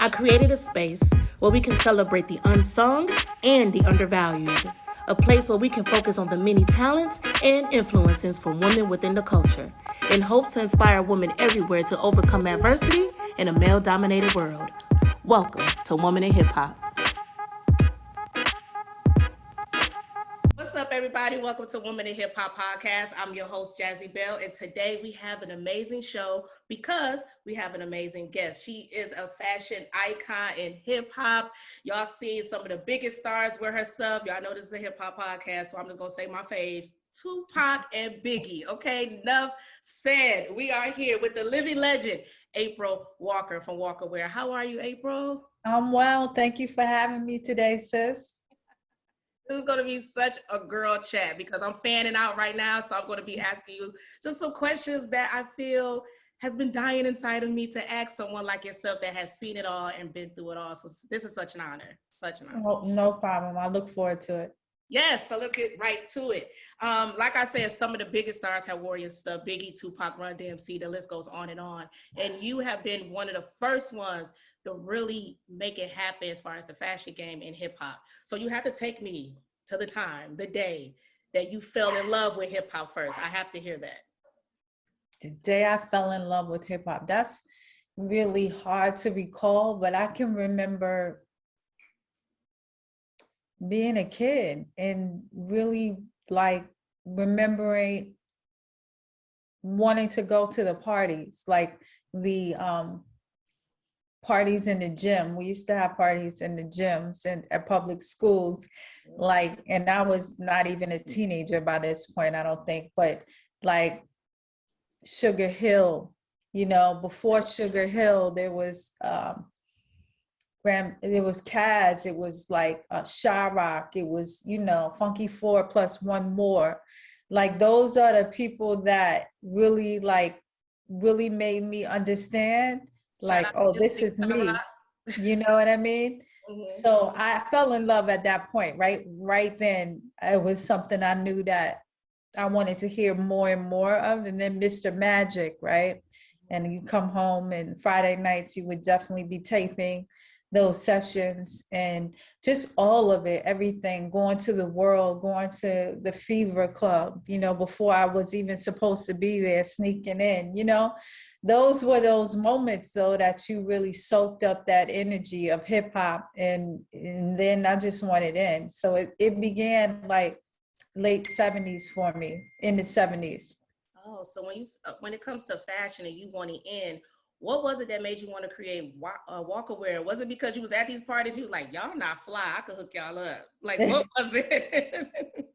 I created a space where we can celebrate the unsung and the undervalued. A place where we can focus on the many talents and influences from women within the culture, in hopes to inspire women everywhere to overcome adversity in a male dominated world. Welcome to Woman in Hip Hop. What's up, everybody? Welcome to Woman in Hip Hop Podcast. I'm your host, Jazzie Belle, and today we have an amazing show because we have an amazing guest. She is a fashion icon in hip hop. Y'all see some of the biggest stars wear her stuff. Y'all know this is a hip hop podcast, so I'm just gonna say my faves. Tupac and Biggie. Okay, enough said. We are here with the living legend, April Walker from Walker Wear. How are you, April? I'm well. Thank you for having me today, sis. This is going to be such a girl chat because I'm fanning out right now. So I'm going to be asking you just some questions that I feel has been dying inside of me to ask someone like yourself that has seen it all and been through it all. So this is such an honor. Such an honor. Oh, no problem. I look forward to it. Yes, so let's get right to it. Like I said, some of the biggest stars have worn your stuff. Biggie, Tupac, Run-DMC, the list goes on and on. And you have been one of the first ones to really make it happen as far as the fashion game in hip hop. So you have to take me to the time, the day that you fell in love with hip hop first. I have to hear that. The day I fell in love with hip hop, that's really hard to recall, but I can remember being a kid and really like remembering wanting to go to the parties, like the parties in the gym. We used to have parties in the gyms and at public schools, like, and I was not even a teenager by this point, I don't think, but like Sugar Hill, before Sugar Hill, there was it was Kaz, it was like Shyrock, it was, Funky Four plus one more. Like those are the people that really made me understand, like, oh, this is me. You know what I mean? Mm-hmm. So I fell in love at that point, right? Right then, it was something I knew that I wanted to hear more and more of. And then Mr. Magic, right? And you come home and Friday nights, you would definitely be taping those sessions and just all of it, everything, going to the world, going to the Fever Club, before I was even supposed to be there, sneaking in, those were those moments though that you really soaked up that energy of hip hop, and then I just wanted in. So it began like late 70s for me, in the 70s. Oh, so when it comes to fashion and you wanting in, what was it that made you want to create Walker Wear? Was it because you was at these parties, you was like, y'all not fly, I could hook y'all up? Like, what was it?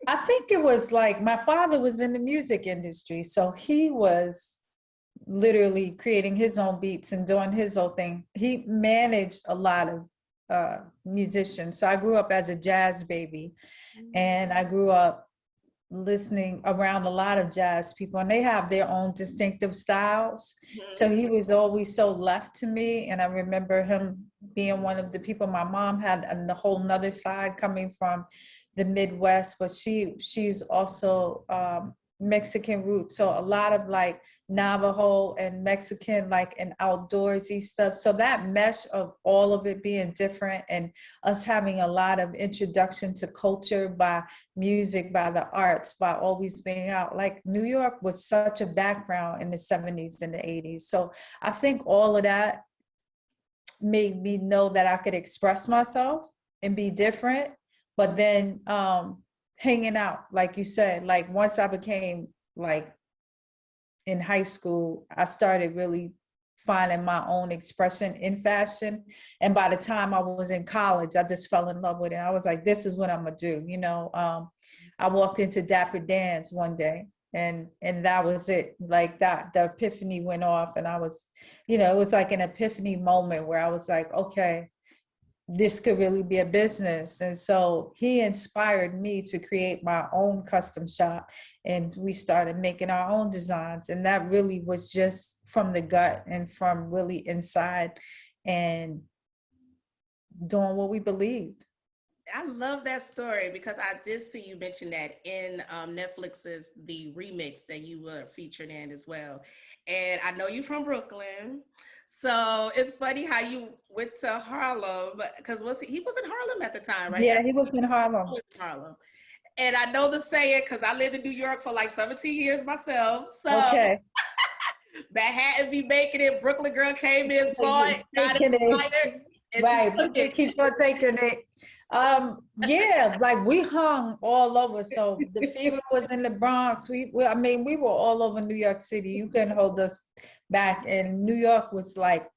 I think it was like my father was in the music industry, so he was literally creating his own beats and doing his own thing. He managed a lot of musicians. So I grew up as a jazz baby, and I grew up listening around a lot of jazz people, and they have their own distinctive styles. Mm-hmm. So he was always so left to me. And I remember him being one of the people. My mom had a whole nother side coming from the Midwest, but she's also Mexican roots. So a lot of like Navajo and Mexican, like, and outdoorsy stuff. So that mesh of all of it being different, and us having a lot of introduction to culture by music, by the arts, by always being out. Like New York was such a background in the 70s and the 80s. So I think all of that made me know that I could express myself and be different. But then hanging out, like you said, like once I became like in high school, I started really finding my own expression in fashion. And by the time I was in college, I just fell in love with it. I was like, this is what I'm gonna do. I walked into Dapper Dan's one day, and that was it. Like that, the epiphany went off, and I was, it was like an epiphany moment where I was like, okay, this could really be a business. And so he inspired me to create my own custom shop, and we started making our own designs. And that really was just from the gut and from really inside and doing what we believed. I love that story because I did see you mention that in Netflix's The Remix that you were featured in as well. And I know you're from Brooklyn. So it's funny how you went to Harlem because he was in Harlem at the time, right? Yeah, he was in Harlem. Harlem. And I know the saying because I lived in New York for like 17 years myself. So Okay. Manhattan be making it. Brooklyn girl came in, saw it, got Taking it. inspired, and she Right. took it. Keep on taking it. Yeah, like we hung all over. So the fever was in the Bronx. I mean, we were all over New York City. You couldn't hold us back. And New York was like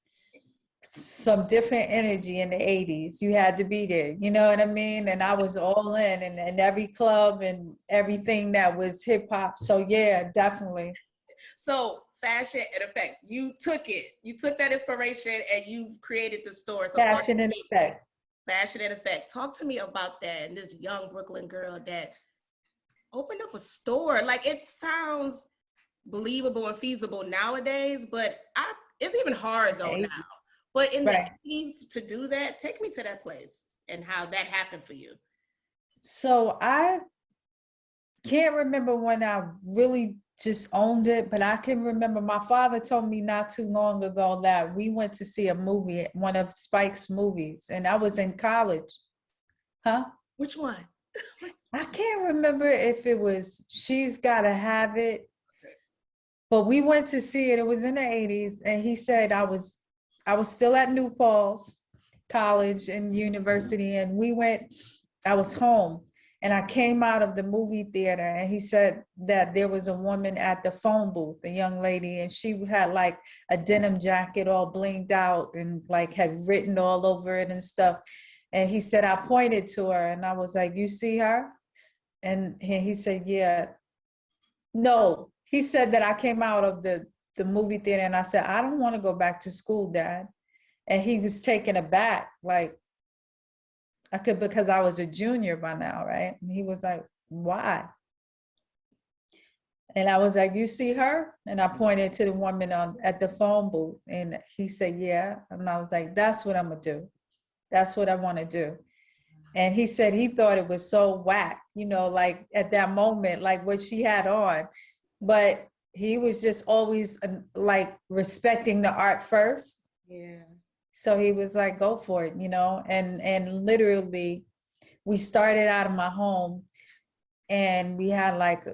some different energy in the 80s. You had to be there. You know what I mean? And I was all in and every club and everything that was hip hop. So yeah, definitely. So fashion and effect, you took it. You took that inspiration and you created the store. So Fashion and effect. Fashion and effect. Talk to me about that and this young Brooklyn girl that opened up a store. Like it sounds believable and feasible nowadays, but it's even hard though now. But in the 80s to do that, take me to that place and how that happened for you. So I can't remember when I really just owned it, but I can remember my father told me not too long ago that we went to see a movie, one of Spike's movies, and I was in college. Huh? Which one? I can't remember if it was She's Gotta Have It, but we went to see it. It was in the 80s, and he said I was still at New Paltz College and university, and we went, I was home. And I came out of the movie theater and he said that there was a woman at the phone booth, a young lady, and she had like a denim jacket all blinged out and like had written all over it and stuff. And he said, I pointed to her and I was like, you see her? And he said, yeah. No, he said that I came out of the movie theater and I said, I don't want to go back to school, Dad. And he was taken aback, like, because I was a junior by now, right? And he was like, why? And I was like, you see her? And I pointed to the woman at the phone booth. And he said, yeah. And I was like, that's what I'm gonna do. That's what I wanna do. And he said he thought it was so whack, like at that moment, like what she had on. But he was just always like respecting the art first. Yeah. So he was like, go for it, and literally we started out of my home and we had like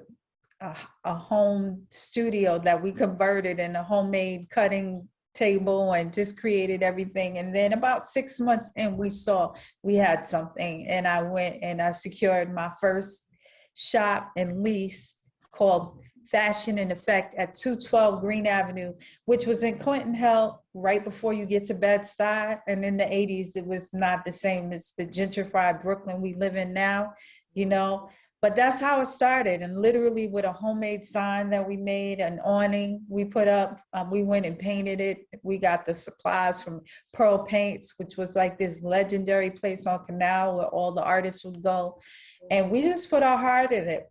a home studio that we converted in a homemade cutting table and just created everything. And then about 6 months in, we saw we had something, and I went and I secured my first shop and lease called Fashion and Effect at 212 Green Avenue, which was in Clinton Hill, right before you get to Bed-Stuy. And in the 80s, it was not the same as the gentrified Brooklyn we live in now, But that's how it started. And literally with a homemade sign that we made, an awning we put up, we went and painted it. We got the supplies from Pearl Paints, which was like this legendary place on Canal where all the artists would go. And we just put our heart in it.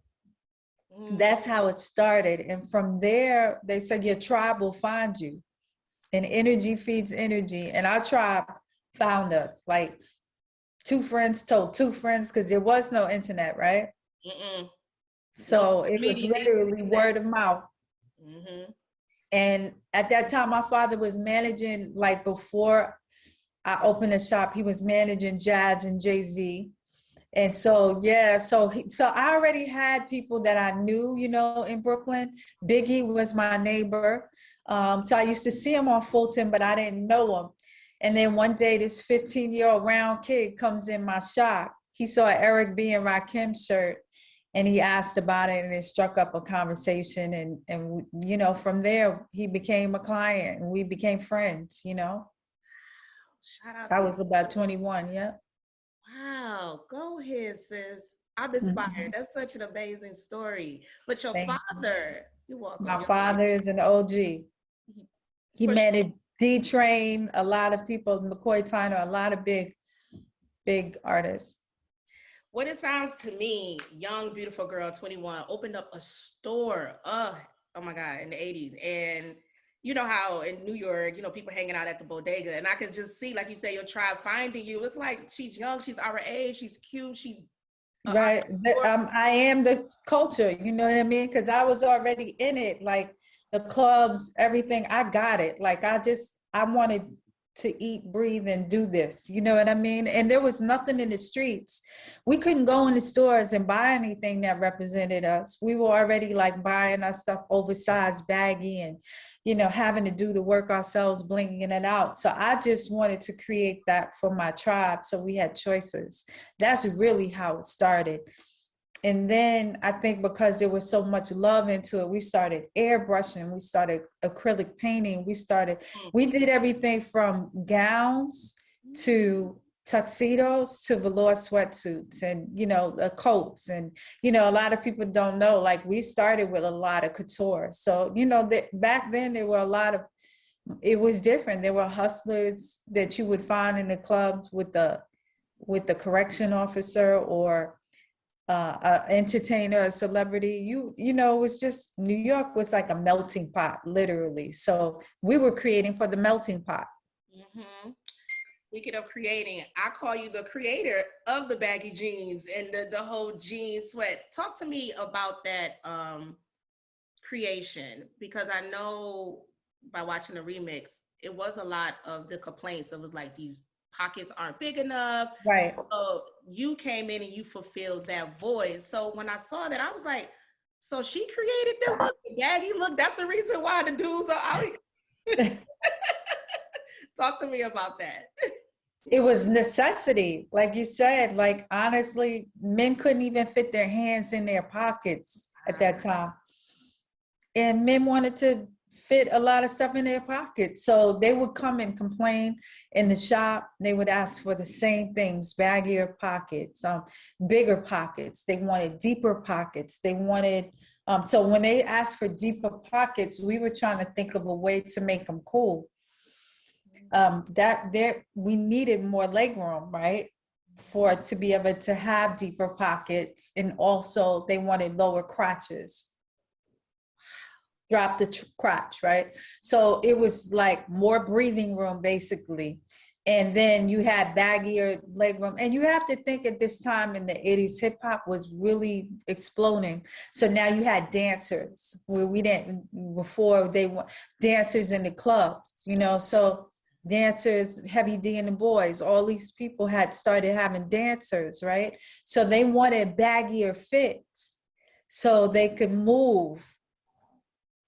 That's how it started. And from there, they said your tribe will find you. And energy feeds energy. And our tribe found us. Like two friends told two friends, because there was no internet, right? So it was literally word of mouth. And at that time, my father was managing, like before I opened the shop, he was managing Jazz and Jazzie. And so, yeah, so I already had people that I knew, in Brooklyn. Biggie was my neighbor. So I used to see him on Fulton, but I didn't know him. And then one day, this 15-year-old round kid comes in my shop. He saw an Eric B. and Rakim shirt, and he asked about it, and it struck up a conversation. And from there, he became a client, and we became friends, Shout out I was about 21, yeah. Wow, go ahead, sis. I'm inspired. That's such an amazing story. But your father, you're welcome. My father is an OG. He managed D-Train, a lot of people, McCoy Tyner, a lot of big artists. What it sounds to me, young, beautiful girl, 21, opened up a store. Oh my God, in the 80s. And you know how in New York, people hanging out at the bodega, and I can just see, like you say, your tribe finding you. It's like, she's young, she's our age, she's cute, she's right. I am the culture, you know what I mean? Because I was already in it, like the clubs, everything. I got it. Like I just I wanted to eat, breathe, and do this. You know what I mean? And there was nothing in the streets. We couldn't go in the stores and buy anything that represented us. We were already like buying our stuff oversized, baggy, and, you know, having to do the work ourselves, blinging it out. So I just wanted to create that for my tribe. So we had choices. That's really how it started. And then I think because there was so much love into it, we started airbrushing, we started acrylic painting, we did everything from gowns to tuxedos to velour sweatsuits and, you know, the coats. And, you know, a lot of people don't know, like we started with a lot of couture. So, you know, back then there were a lot of, it was different. There were hustlers that you would find in the clubs with the correction officer or entertainer, a celebrity. You know, it was just, New York was like a melting pot, literally. So we were creating for the melting pot. Mm-hmm. Speaking of creating, I call you the creator of the baggy jeans and the whole jean sweat. Talk to me about that creation, because I know by watching the remix, it was a lot of the complaints. It was like these pockets aren't big enough. Right. So you came in and you fulfilled that void. So when I saw that, I was like, so she created the look, the baggy look. That's the reason why the dudes are out. Talk to me about that. It was necessity. Like you said, like honestly, men couldn't even fit their hands in their pockets at that time. And men wanted to fit a lot of stuff in their pockets. So they would come and complain in the shop. They would ask for the same things, baggier pockets, bigger pockets. They wanted deeper pockets. They wanted, so when they asked for deeper pockets, we were trying to think of a way to make them cool. We needed more leg room, right? For it to be able to have deeper pockets. And also they wanted lower crotches. Drop the crotch, right? So it was like more breathing room, basically. And then you had baggier leg room. And you have to think at this time in the 80s, hip hop was really exploding. So now you had dancers where we didn't, before they were dancers in the clubs, you know, so dancers, Heavy D and the Boys, all these people had started having dancers, right? So they wanted baggier fits so they could move.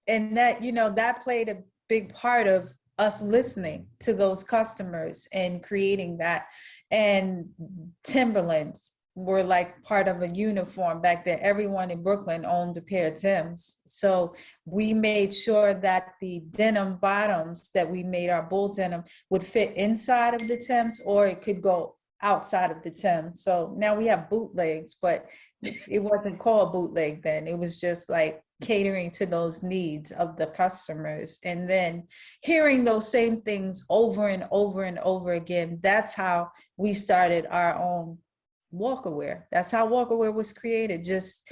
And that, you know, that played a big part of us listening to those customers and creating that. And Timberlands were like part of a uniform back then. Everyone in Brooklyn owned a pair of Timbs. So we made sure that the denim bottoms that we made, our bull denim, would fit inside of the Timbs, or it could go outside of the Timbs. So now we have bootlegs, but it wasn't called bootleg then. It was just like catering to those needs of the customers. And then hearing those same things over and over and over again, that's how we started our own walkaware. That's how walkaware was created, just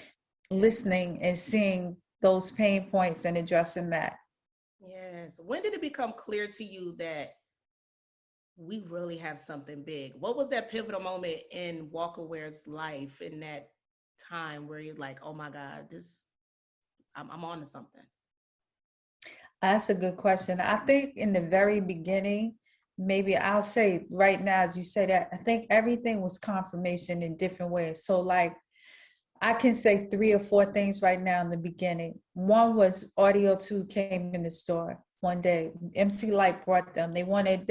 listening and seeing those pain points and addressing that. Yes. When did it become clear to you that we really have something big? What was that pivotal moment in Walkaware's life in that time where you're like, oh my God, I'm on to something? That's a good question. I think in the very beginning, maybe I'll say right now, as you say that, I think everything was confirmation in different ways. So like, I can say 3 or 4 things right now in the beginning. One was Audio 2 came in the store one day. MC Light brought them. They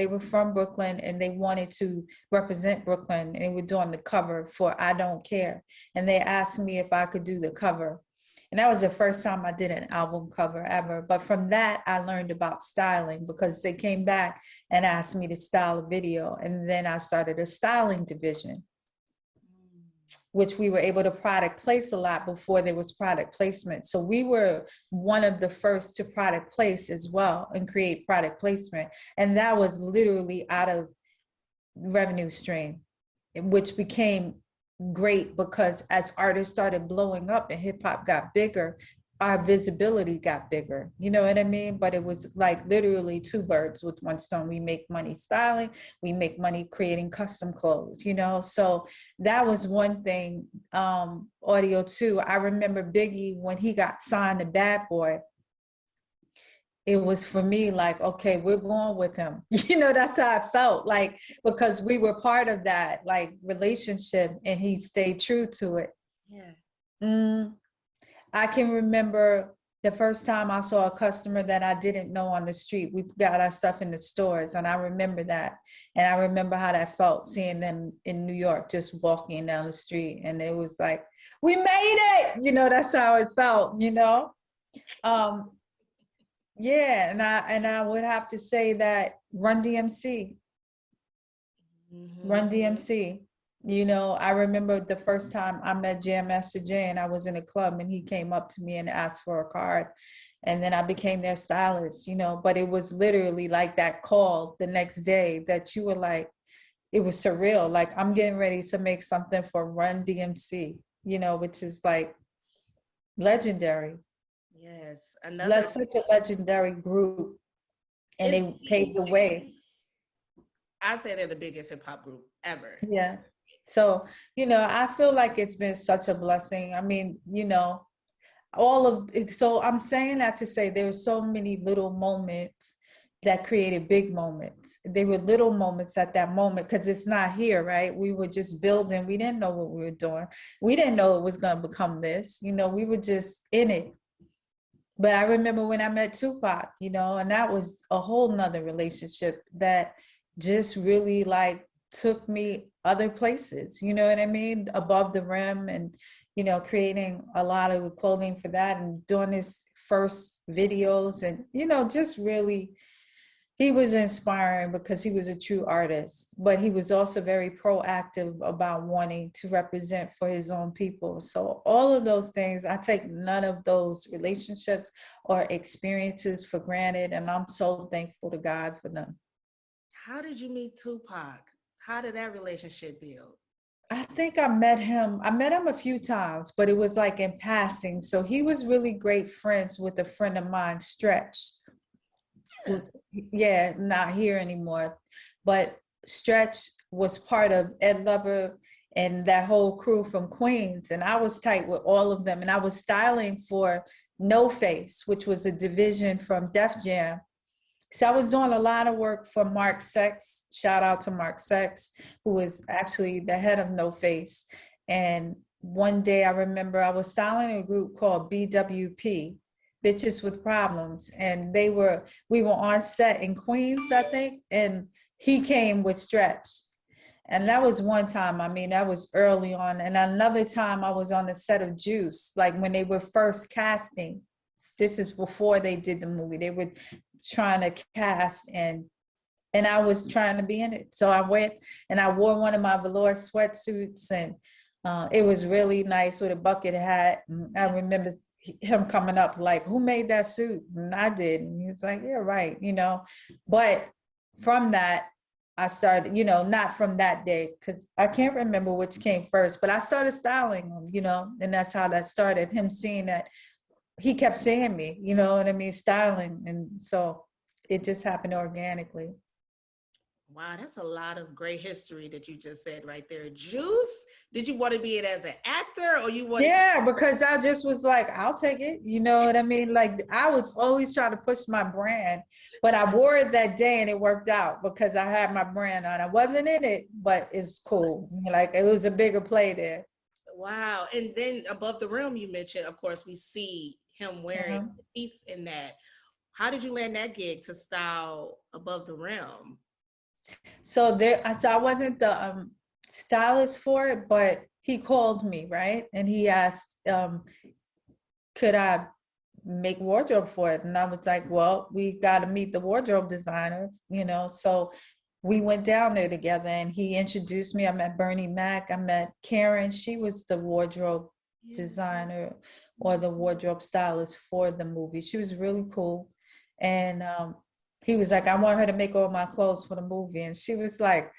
were from Brooklyn and they wanted to represent Brooklyn. And they were doing the cover for I Don't Care. And they asked me if I could do the cover. And that was the first time I did an album cover ever. But from that, I learned about styling because they came back and asked me to style a video. And then I started a styling division, which we were able to product place a lot before there was product placement. So we were one of the first to product place as well and create product placement. And that was literally out of revenue stream, which became great because as artists started blowing up and hip hop got bigger, our visibility got bigger, you know what I mean? But it was like literally 2 birds with 1 stone. We make money styling, we make money creating custom clothes, you know? So that was one thing. Audio 2, I remember Biggie, when he got signed to Bad Boy, it was for me like, okay, we're going with him. That's how I felt, like, because we were part of that like relationship and he stayed true to it. Yeah. Mm, I can remember the first time I saw a customer that I didn't know on the street. We got our stuff in the stores, and I remember that. And I remember how that felt, seeing them in New York, just walking down the street. And it was like, we made it, that's how it felt. Um, yeah, and I would have to say that Run-DMC. Mm-hmm. Run-DMC. I remember the first time I met Jam Master Jay, and I was in a club and he came up to me and asked for a card. And then I became their stylist, but it was literally like that call the next day that you were like, it was surreal. Like, I'm getting ready to make something for Run-DMC, which is like legendary. Yes. Another, That's such a legendary group. And they paved the way. I say they're the biggest hip hop group ever. Yeah. So, I feel like it's been such a blessing. I mean, all of it. So I'm saying that to say there were so many little moments that created big moments. They were little moments at that moment because it's not here, right? We were just building. We didn't know what we were doing. We didn't know it was going to become this. We were just in it. But I remember when I met Tupac, and that was a whole nother relationship that just really like took me other places, you know what I mean? Above the rim, and, creating a lot of the clothing for that and doing his first videos and, just really, he was inspiring because he was a true artist, but he was also very proactive about wanting to represent for his own people. So all of those things, I take none of those relationships or experiences for granted. And I'm so thankful to God for them. How did you meet Tupac? How did that relationship build? I think I met him. I met him a few times, but it was like in passing. So he was really great friends with a friend of mine, Stretch. Who's, yeah, not here anymore. But Stretch was part of Ed Lover and that whole crew from Queens. And I was tight with all of them. And I was styling for No Face, which was a division from Def Jam. So I was doing a lot of work for Mark Sex. Shout out to Mark Sex, who was actually the head of No Face. And one day I remember I was styling a group called BWP, Bitches with Problems. And we were on set in Queens, I think, and he came with Stretch. And that was one time. I mean, that was early on. And another time I was on the set of Juice, like when they were first casting. This is before they did the movie. They were trying to cast, and I was trying to be in it. So I went and I wore one of my velour sweatsuits, and it was really nice with a bucket hat. And I remember him coming up like, who made that suit? And I did. And he was like, yeah, right, But from that, I started, not from that day, because I can't remember which came first, but I started styling him, and that's how that started. Him seeing that he kept seeing me, you know what I mean, styling. And so it just happened organically. Wow, that's a lot of great history that you just said right there. Juice, did you want to be it as an actor, or you wanted because I just was like, I'll take it. You know what I mean? Like, I was always trying to push my brand, but I wore it that day and it worked out because I had my brand on. I wasn't in it, but it's cool. Like, it was a bigger play there. Wow. And then Above the Rim, you mentioned, of course, we see him wearing a piece in that. How did you land that gig to style Above the Rim? So I wasn't the stylist for it, but he called me, right? And he asked, could I make wardrobe for it? And I was like, well, we got to meet the wardrobe designer, So we went down there together and he introduced me. I met Bernie Mac. I met Karen. She was the wardrobe designer or the wardrobe stylist for the movie. She was really cool. And he was like, I want her to make all my clothes for the movie. And she was like,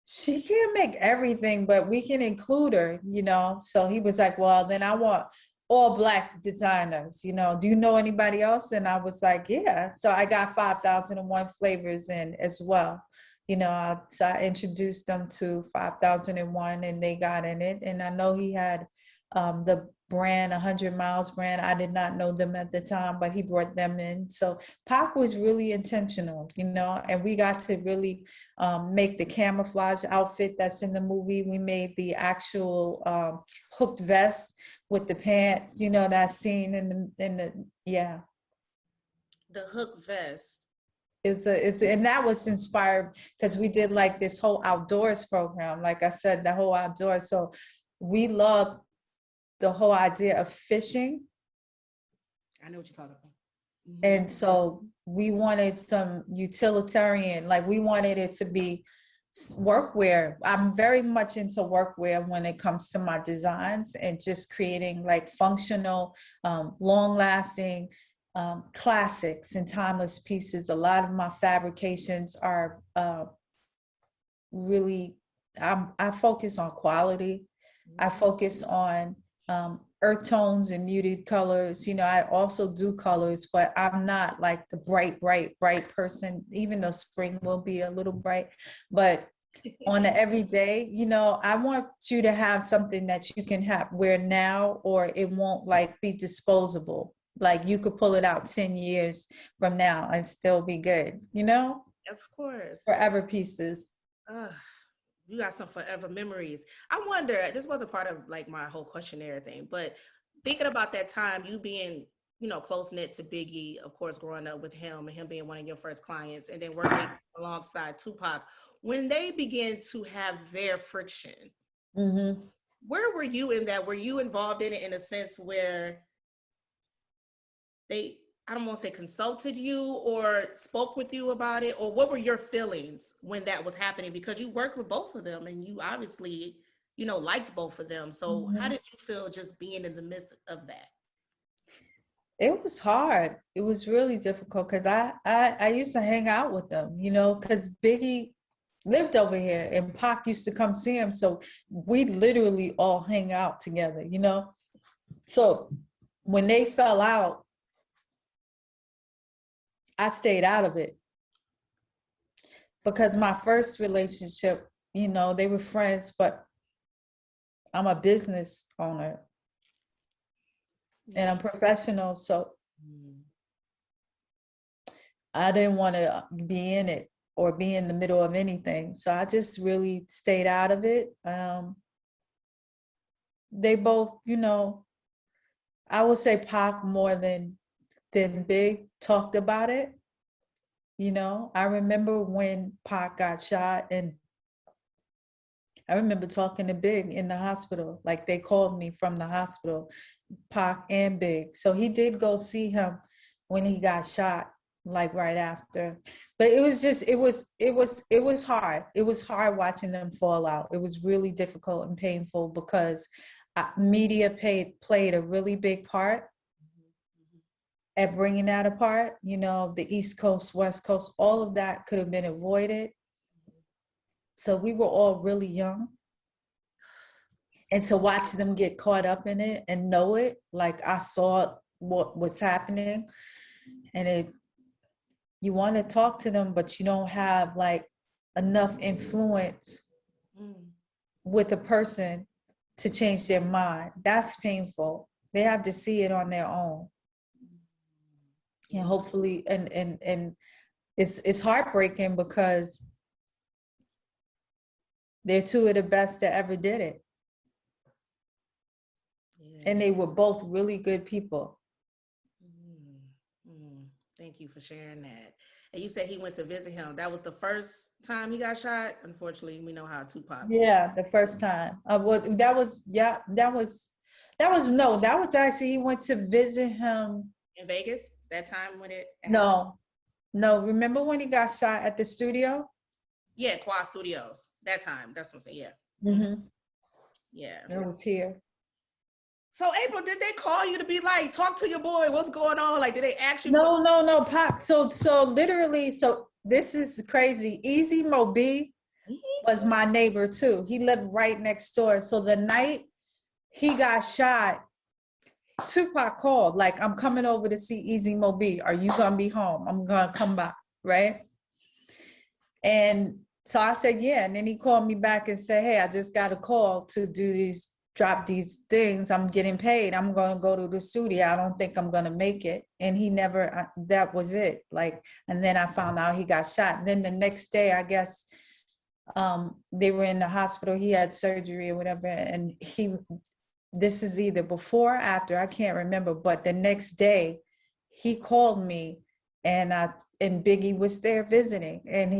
she can't make everything, but we can include her, So he was like, well, then I want all Black designers, do you know anybody else? And I was like, yeah. So I got 5001 flavors in as well. So I introduced them to 5001 and they got in it. And I know he had the brand, 100 Miles brand. I did not know them at the time, but he brought them in. So Pac was really intentional, you know, and we got to really make the camouflage outfit that's in the movie. We made the actual hooked vest with the pants, you know, that scene yeah. The hook vest. And that was inspired because we did like this whole outdoors program. Like I said, the whole outdoors. So we love the whole idea of fishing. I know what you're talking about. And so we wanted some utilitarian, like we wanted it to be workwear. I'm very much into workwear when it comes to my designs and just creating like functional, long lasting, classics and timeless pieces. A lot of my fabrications are really, I focus on quality. I focus on earth tones and muted colors. You know, I also do colors, but I'm not like the bright person, even though spring will be a little bright. But on the everyday, you know, I want you to have something that you can wear now, or it won't like be disposable. Like you could pull it out 10 years from now and still be good, you know? Of course. Forever pieces. You got some forever memories. I wonder, this wasn't part of like my whole questionnaire thing, but thinking about that time, you being, you know, close knit to Biggie, of course, growing up with him and him being one of your first clients, and then working alongside Tupac, when they began to have their friction, where were you in that? Were you involved in it in a sense where they, I don't want to say consulted you or spoke with you about it, or what were your feelings when that was happening? Because you worked with both of them and you obviously, you know, liked both of them. So how did you feel just being in the midst of that? It was hard. It was really difficult because I used to hang out with them, you know, because Biggie lived over here and Pac used to come see him. So we literally all hang out together, you know. So when they fell out, I stayed out of it because my first relationship, you know, they were friends, but I'm a business owner and I'm professional. So I didn't want to be in it or be in the middle of anything. So I just really stayed out of it. They both, you know, I would say Pac more than Big talked about it. You know, I remember when Pac got shot, and I remember talking to Big in the hospital. Like they called me from the hospital, Pac and Big. So he did go see him when he got shot, like right after. But it was just, it was hard. It was hard watching them fall out. It was really difficult and painful because media played a really big part at bringing that apart. You know, the East Coast, West Coast, all of that could have been avoided. So we were all really young. And to watch them get caught up in it and know it, like I saw what was happening, and you want to talk to them, but you don't have like enough influence with a person to change their mind. That's painful. They have to see it on their own. And hopefully, and it's heartbreaking because they're two of the best that ever did it. Yeah. And they were both really good people. Thank you for sharing that. And you said he went to visit him. That was the first time he got shot. Unfortunately, we know how Tupac. Yeah, the first time. That was actually, he went to visit him in Vegas. That time when it happened? No. Remember when he got shot at the studio? Yeah, Quad Studios. That time. That's what I'm saying. Yeah. Yeah. It was here. So April, did they call you to be like, talk to your boy? What's going on? Like, did they actually? No, Pac. So literally, so this is crazy. Easy Mo B was my neighbor too. He lived right next door. So the night he got shot, Tupac called, like, I'm coming over to see Easy Mo B. Are you gonna be home? I'm gonna come by, right? And so I said, yeah. And then he called me back and said, hey, I just got a call to do these drop these things. I'm getting paid. I'm going to go to the studio. I don't think I'm going to make it. And he never, that was it. Like, and then I found out he got shot. And then the next day, I guess, they were in the hospital. He had surgery or whatever. And this is either before or after, I can't remember. But the next day, he called me and Biggie was there visiting. And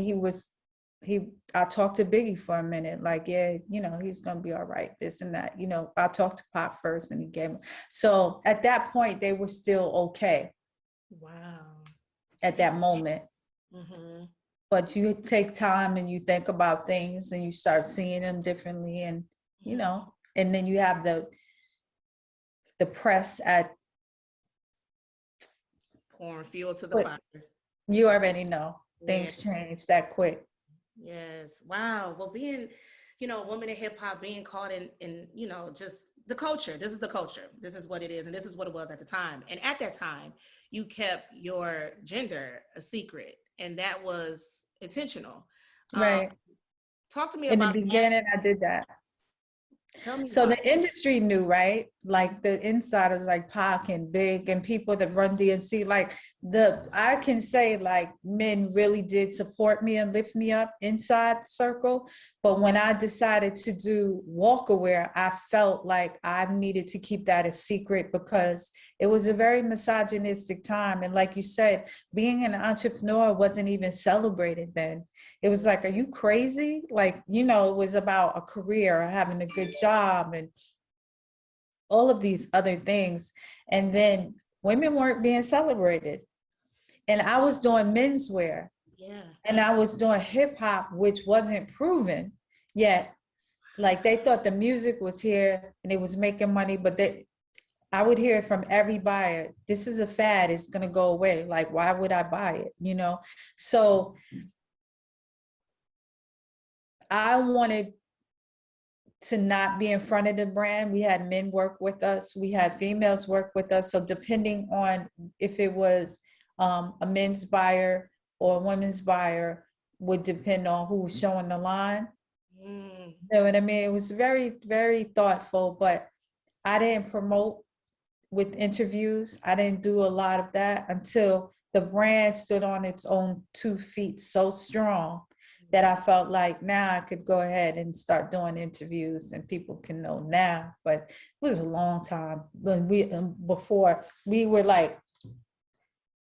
I talked to Biggie for a minute, like, yeah, he's gonna be all right, this and that. I talked to Pop first and he gave me. So at that point, they were still okay. Wow. At that moment. Mm-hmm. But you take time and you think about things and you start seeing them differently, and and then you have the press at pouring fuel to the fire. You already know things change that quick. Yes. Wow. Well, being, women in hip hop, being caught in, just the culture. This is the culture. This is what it is. And this is what it was at the time. And at that time, you kept your gender a secret. And that was intentional. Right. Talk to me in about the beginning, I did that. Tell me. So the industry knew, right? Like the insiders like Pac and Big and people that run DMC, like I can say like men really did support me and lift me up inside the circle. But when I decided to do Walkaware, I felt like I needed to keep that a secret because it was a very misogynistic time. And like you said, being an entrepreneur wasn't even celebrated then. It was like, are you crazy? Like, it was about a career, having a good job and all of these other things. And then women weren't being celebrated. And I was doing menswear. Yeah. And I was doing hip hop, which wasn't proven yet. Like they thought the music was here and it was making money, but I would hear it from every buyer, this is a fad, it's gonna go away. Like, why would I buy it? So I wanted to not be in front of the brand. We had men work with us. We had females work with us. So depending on if it was a men's buyer or a women's buyer would depend on who was showing the line. You know what I mean? It was very, very thoughtful, but I didn't promote with interviews. I didn't do a lot of that until the brand stood on its own 2 feet so strong that I felt like now I could go ahead and start doing interviews and people can know now. But it was a long time when before we were like,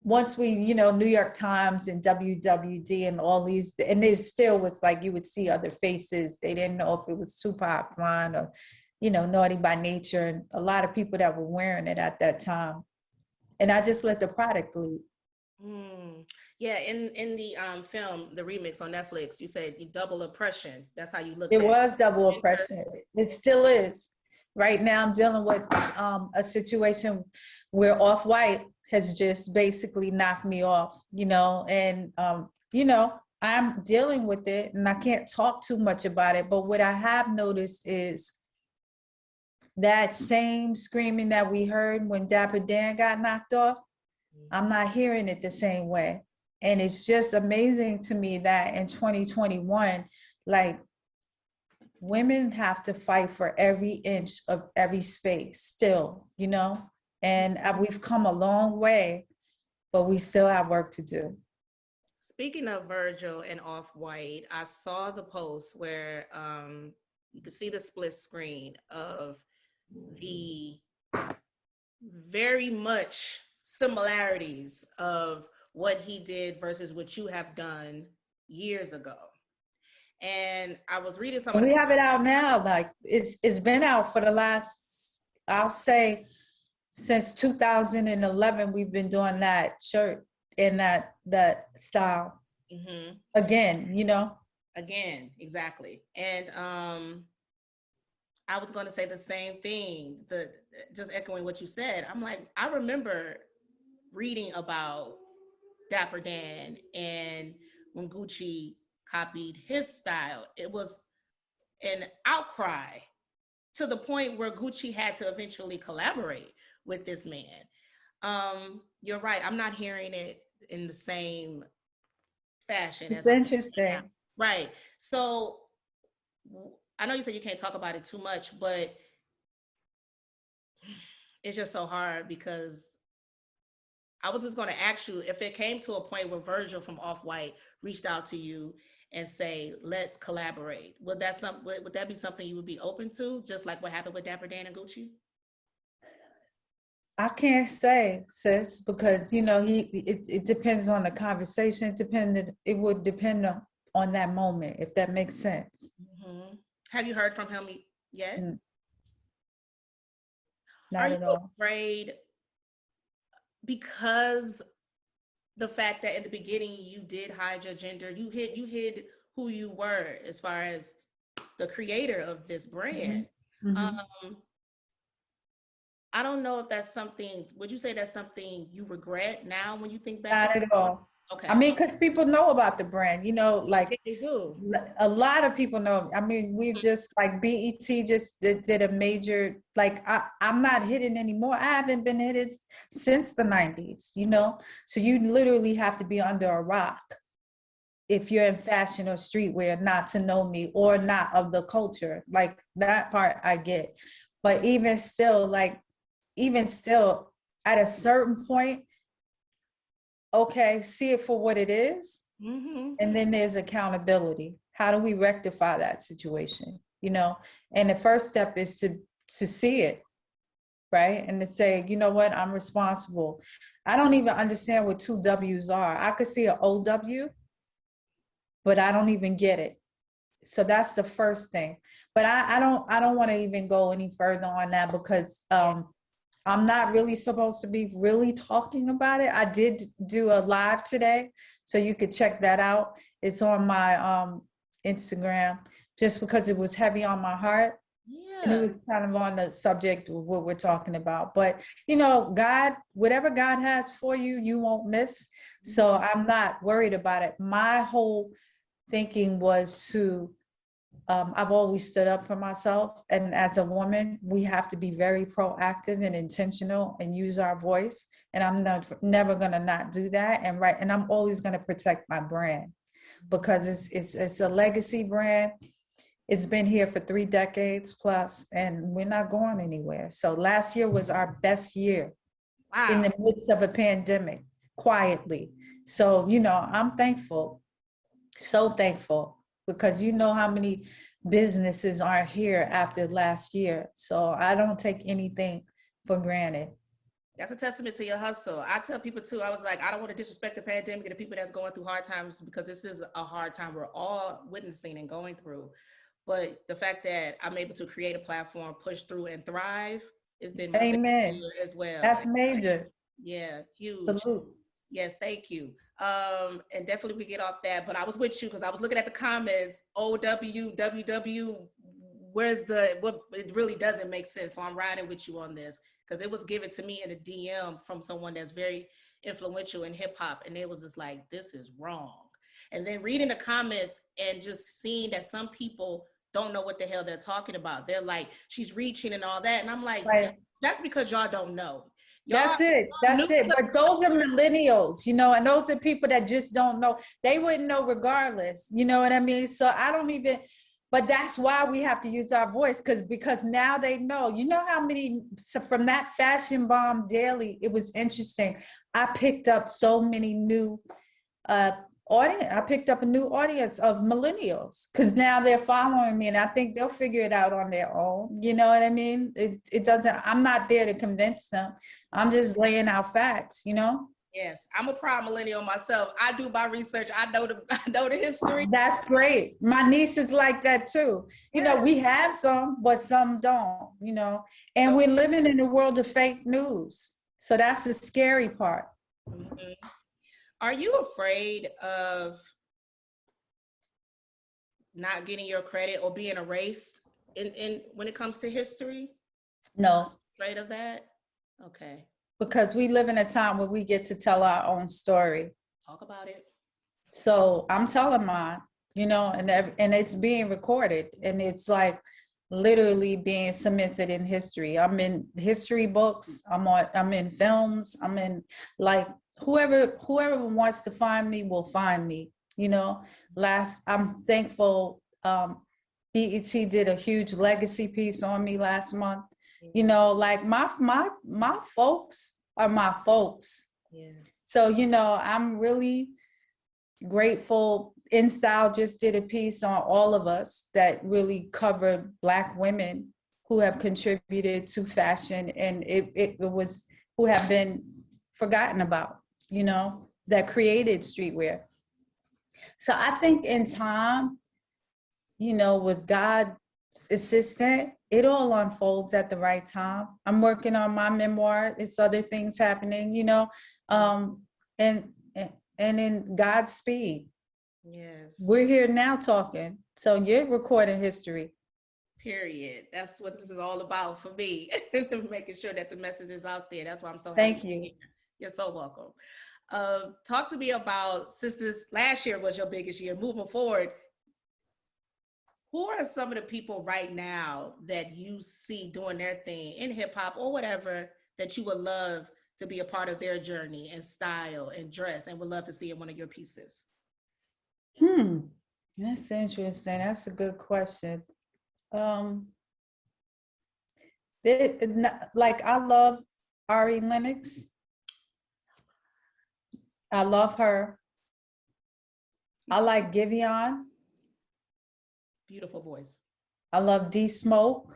once we, New York Times and WWD and all these, and there still was like, you would see other faces. They didn't know if it was Tupac line or, Naughty by Nature, and a lot of people that were wearing it at that time. And I just let the product lead. Yeah, in the film, the remix on Netflix, you said you double oppression. That's how you look. It was double oppression. It still is. Right now, I'm dealing with a situation where Off-White has just basically knocked me off, and I'm dealing with it, and I can't talk too much about it. But what I have noticed is that same screaming that we heard when Dapper Dan got knocked off, I'm not hearing it the same way. And it's just amazing to me that in 2021, like women have to fight for every inch of every space still, and we've come a long way, but we still have work to do. Speaking of Virgil and Off-White, I saw the post where you could see the split screen of the very much similarities of what he did versus what you have done years ago. And I was reading something. We have it out now. Like it's been out for the last, I'll say, since 2011. We've been doing that shirt in that style. Again, Again, exactly. And I was going to say the same thing. Just echoing what you said. I'm like, I remember reading about Dapper Dan and when Gucci copied his style, it was an outcry to the point where Gucci had to eventually collaborate with this man. You're right. I'm not hearing it in the same fashion. It's interesting. Right. So I know you said you can't talk about it too much, but It's just so hard because I was just going to ask you if it came to a point where Virgil from Off-White reached out to you and say, let's collaborate. Would that be something you would be open to, just like what happened with Dapper Dan and Gucci? I can't say, sis, because it depends on the conversation. It would depend on that moment, if that makes sense. Mm-hmm. Have you heard from him yet? Not Are you at all. afraid because the fact that in the beginning you did hide your gender, you hid who you were as far as the creator of this brand? Mm-hmm. Mm-hmm. I don't know if that's something, would you say that's something you regret now when you think back Not on it? at all. Okay. I mean, because people know about the brand, like they do. a lot of people know. I mean, we've just like BET just did a major, like I'm not hidden anymore. I haven't been hidden since the 90s, So you literally have to be under a rock if you're in fashion or streetwear not to know me or not of the culture. Like that part I get. But even still, at a certain point, okay, see it for what it is. Mm-hmm. And then there's accountability. How do we rectify that situation? And the first step is to see it, right? And to say, you know what, I'm responsible. I don't even understand what two W's are. I could see an OW, but I don't even get it. So that's the first thing. But I don't want to even go any further on that because I'm not really supposed to be really talking about it. I did do a live today, so you could check that out. It's on my Instagram, just because it was heavy on my heart. Yeah. And it was kind of on the subject of what we're talking about. But, God, whatever God has for you, you won't miss. So I'm not worried about it. My whole thinking was I've always stood up for myself. And as a woman, we have to be very proactive and intentional and use our voice. And I'm never going to not do that. And I'm always going to protect my brand because it's a legacy brand. It's been here for 3 decades plus, and we're not going anywhere. So last year was our best year. Wow. In the midst of a pandemic, quietly. So, I'm thankful, so thankful. Because how many businesses aren't here after last year. So I don't take anything for granted. That's a testament to your hustle. I tell people too, I was like, I don't want to disrespect the pandemic and the people that's going through hard times because this is a hard time we're all witnessing and going through. But the fact that I'm able to create a platform, push through and thrive has been Amen as well. That's major. Yeah, huge. Salute. Yes, thank you. And definitely we get off that, but I was with you because I was looking at the comments, OWWW, what it really doesn't make sense. So I'm riding with you on this because it was given to me in a DM from someone that's very influential in hip hop. And it was just like, this is wrong. And then reading the comments and just seeing that some people don't know what the hell they're talking about. They're like, she's reaching and all that. And I'm like, right. That's because y'all don't know. That's it. But those are millennials, and those are people that just don't know. They wouldn't know regardless. You know what I mean? So I don't even, but that's why we have to use our voice because now they know. You know how many, so from that Fashion Bomb Daily, it was interesting. I picked up so many new audience. I picked up a new audience of millennials because now they're following me and I think they'll figure it out on their own. You know what I mean? It doesn't, I'm not there to convince them. I'm just laying out facts, Yes, I'm a proud millennial myself. I do my research. I know the history. That's great. My niece is like that too. We have some, but some don't, and we're living in a world of fake news. So that's the scary part. Mm-hmm. Are you afraid of not getting your credit or being erased in when it comes to history? No. Afraid of that? Okay. Because we live in a time where we get to tell our own story. Talk about it. So I'm telling mine, and it's being recorded, and it's like literally being cemented in history. I'm in history books. I'm in films. I'm in like. Whoever wants to find me will find me, I'm thankful. BET did a huge legacy piece on me last month. You know, like my folks are my folks. Yes. So, you know, I'm really grateful. InStyle just did a piece on all of us that really covered Black women who have contributed to fashion, and it was who have been forgotten about, you know, that created streetwear. So I think in time, you know, with God's assistant, it all unfolds at the right time. I'm working on my memoir. It's other things happening, you know, and in God's speed. Yes. We're here now talking. So you're recording history. Period. That's what this is all about for me. Making sure that the message is out there. That's why I'm so happy. Thank you. You're so welcome. Talk to me about, sisters, last year was your biggest year. Moving forward, who are some of the people right now that you see doing their thing in hip hop or whatever that you would love to be a part of their journey and style and dress and would love to see in one of your pieces? That's interesting. That's a good question. Like I love Ari Lennox. I love her. I like Giveon. Beautiful voice. I love D Smoke.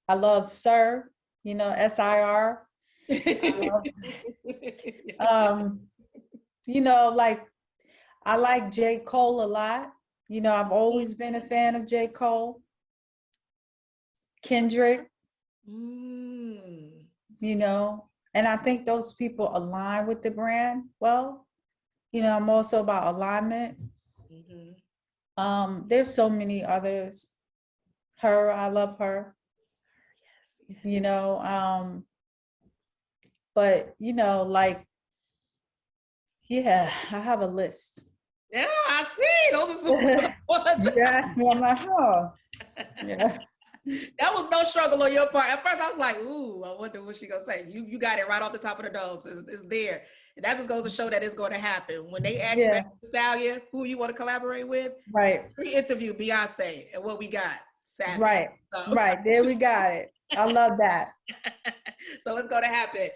I love Sir, you know, SIR. You know, like I like J. Cole a lot. You know, I've always been a fan of J. Cole. Kendrick. You know, and I think those people align with the brand well. You know, I'm also about alignment. There's so many others. Her, I love her. Yes. You know, but you know, like, yeah, I have a list. Yeah, I see. Those are some good ones. You asked me, I'm like, oh, yeah. That was no struggle on your part. At first, I was like, ooh, I wonder what she gonna say. You got it right off the top of the dome. It's there. And that just goes to show that it's going to happen. When they ask Megan Thee Stallion who you want to collaborate with, right? Pre-interview Beyonce, and what we got, Savage. Right, so. Right. There we got it. I love that. So it's going to happen.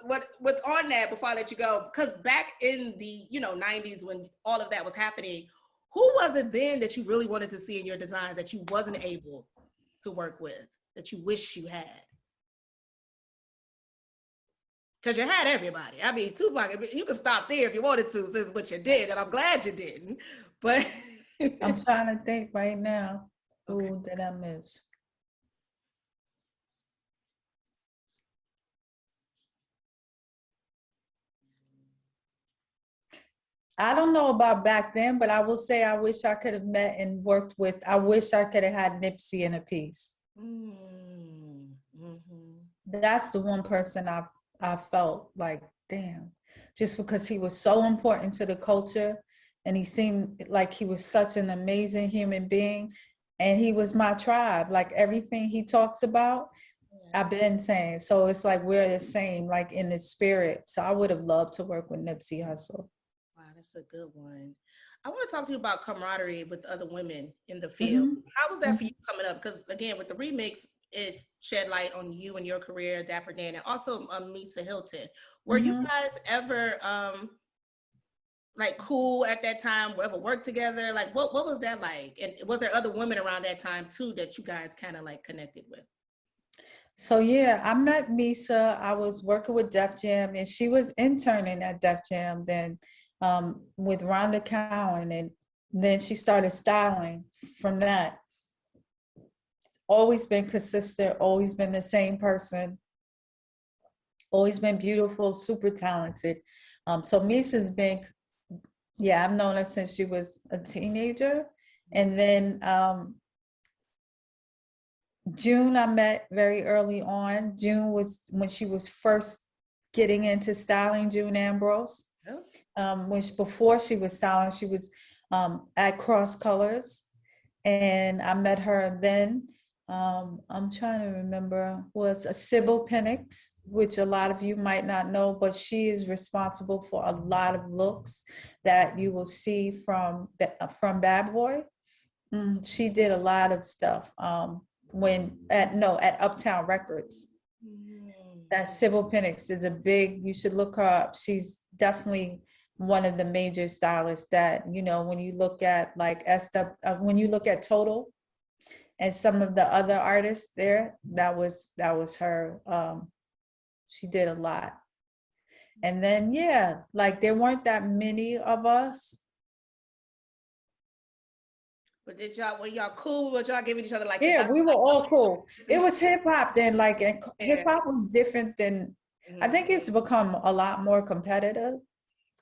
With on that, before I let you go, because back in the 90s when all of that was happening, who was it then that you really wanted to see in your designs that you wasn't able to work with, that you wish you had? Because you had everybody. I mean, Tupac, you could stop there if you wanted to, since what you did, and I'm glad you didn't. But I'm trying to think right now. Who did I miss? I don't know about back then, but I will say I wish I could have met and worked with. I wish I could have had Nipsey in a piece. That's the one person I felt like, damn, just because he was so important to the culture and he seemed like he was such an amazing human being, and he was my tribe. Like everything he talks about, I've been saying. So it's like we're the same, like in the spirit. So I would have loved to work with Nipsey Hussle. Wow, that's a good one. I want to talk to you about camaraderie with other women in the field. How was that for you coming up? Because again, with the remix, it shed light on you and your career, Dapper Dan, and also Misa Hilton. Were you guys ever like cool at that time? Ever worked together? Like what was that like? And was there other women around that time too that you guys kind of like connected with? So yeah, I met Misa. I was working with Def Jam, and she was interning at Def Jam then with Rhonda Cowan, and then she started styling from that. Always been consistent, always been the same person, always been beautiful, super talented. So Misa's been, yeah, I've known her since she was a teenager. And then June I met very early on. June was when she was first getting into styling, June Ambrose. Which before she was styling, she was at Cross Colors. And I met her then. I'm trying to remember, was a Sybil Penix, which a lot of you might not know, but she is responsible for a lot of looks that you will see from Bad Boy. She did a lot of stuff at Uptown Records. That Sybil Penix is you should look her up. She's definitely one of the major stylists that, when you look at like when you look at Total and some of the other artists there, that was her. She did a lot. And then, yeah, like there weren't that many of us. But were y'all cool? Were y'all giving each other like? Yeah, we were all cool. It was hip hop then, like, and hip hop was different than, I think it's become a lot more competitive.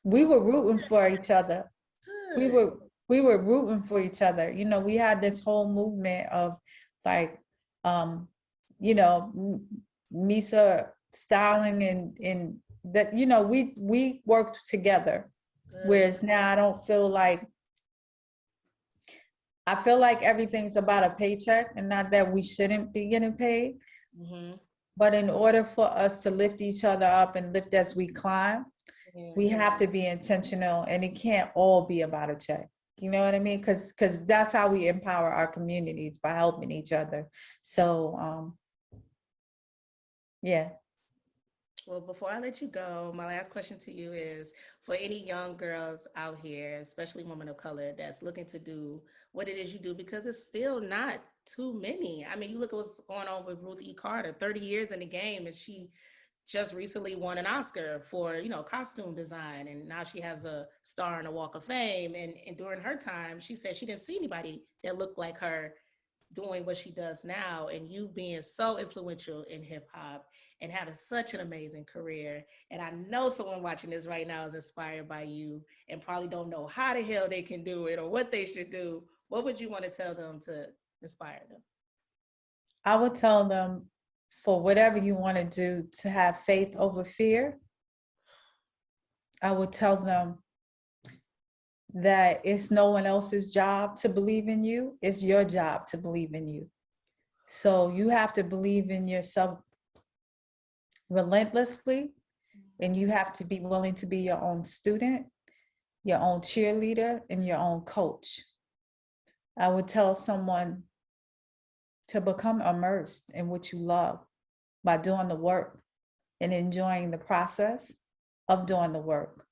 We were rooting for each other. We were rooting for each other. We had this whole movement of like, Misa styling and that, we worked together. Whereas now I feel like everything's about a paycheck, and not that we shouldn't be getting paid. But in order for us to lift each other up and lift as we climb, we have to be intentional, and it can't all be about a check. You know what I mean? Because that's how we empower our communities, by helping each other. So, yeah. Well, before I let you go, my last question to you is, for any young girls out here, especially women of color, that's looking to do what it is you do, because it's still not too many. I mean, you look at what's going on with Ruth E. Carter, 30 years in the game, and she just recently won an Oscar for, costume design. And now she has a star in a Walk of Fame. And during her time, she said she didn't see anybody that looked like her doing what she does now. And you being so influential in hip hop and having such an amazing career. And I know someone watching this right now is inspired by you and probably don't know how the hell they can do it or what they should do. What would you want to tell them to inspire them? I would tell them, for whatever you want to do, to have faith over fear. I would tell them that it's no one else's job to believe in you. It's your job to believe in you. So you have to believe in yourself relentlessly, and you have to be willing to be your own student, your own cheerleader, and your own coach. I would tell someone to become immersed in what you love by doing the work and enjoying the process of doing the work.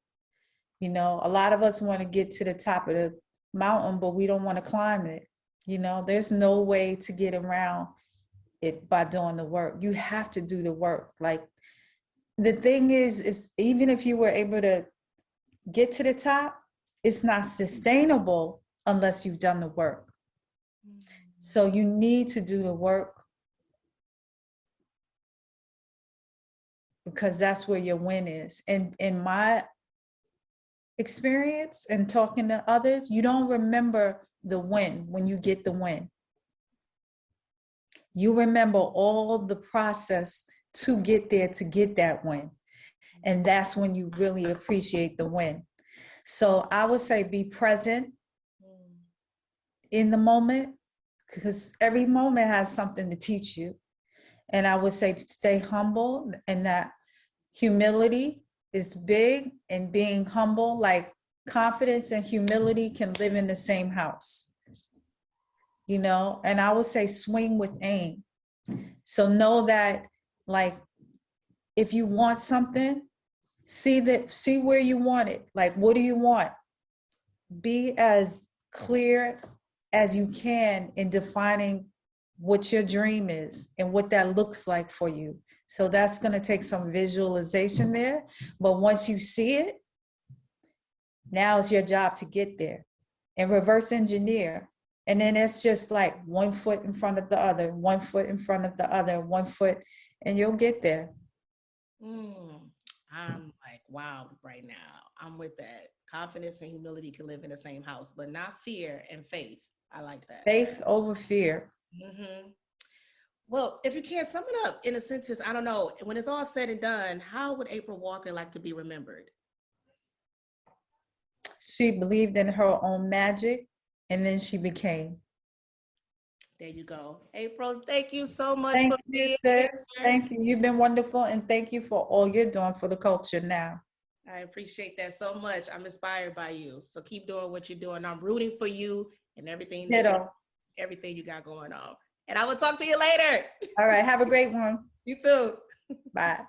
A lot of us want to get to the top of the mountain, but we don't want to climb it. There's no way to get around it by doing the work. You have to do the work. Like, the thing is even if you were able to get to the top, it's not sustainable unless you've done the work. So you need to do the work, because that's where your win is. And in my experience and talking to others, you don't remember the win when you get the win. You remember all the process to get there, to get that win. And that's when you really appreciate the win. So I would say be present in the moment, because every moment has something to teach you. And I would say stay humble, and that humility is big, and being humble, like confidence and humility can live in the same house. And I would say swing with aim. So know that, like, if you want something, see where you want it. Like, what do you want? Be as clear as you can in defining what your dream is and what that looks like for you. So that's going to take some visualization there. But once you see it, now it's your job to get there and reverse engineer. And then it's just like one foot in front of the other, one foot in front of the other, one foot, and you'll get there. I'm like, wow, right now. I'm with that. Confidence and humility can live in the same house, but not fear and faith. I like that. Faith over fear. Well, if you can't sum it up in a sentence, I don't know. When it's all said and done, how would April Walker like to be remembered? She believed in her own magic, and then she became. There you go. April, thank you so much for being here. Thank you. You've been wonderful, and thank you for all you're doing for the culture now. I appreciate that so much. I'm inspired by you. So keep doing what you're doing. I'm rooting for you and everything you got going on. And I will talk to you later. All right. Have a great one. You too. Bye.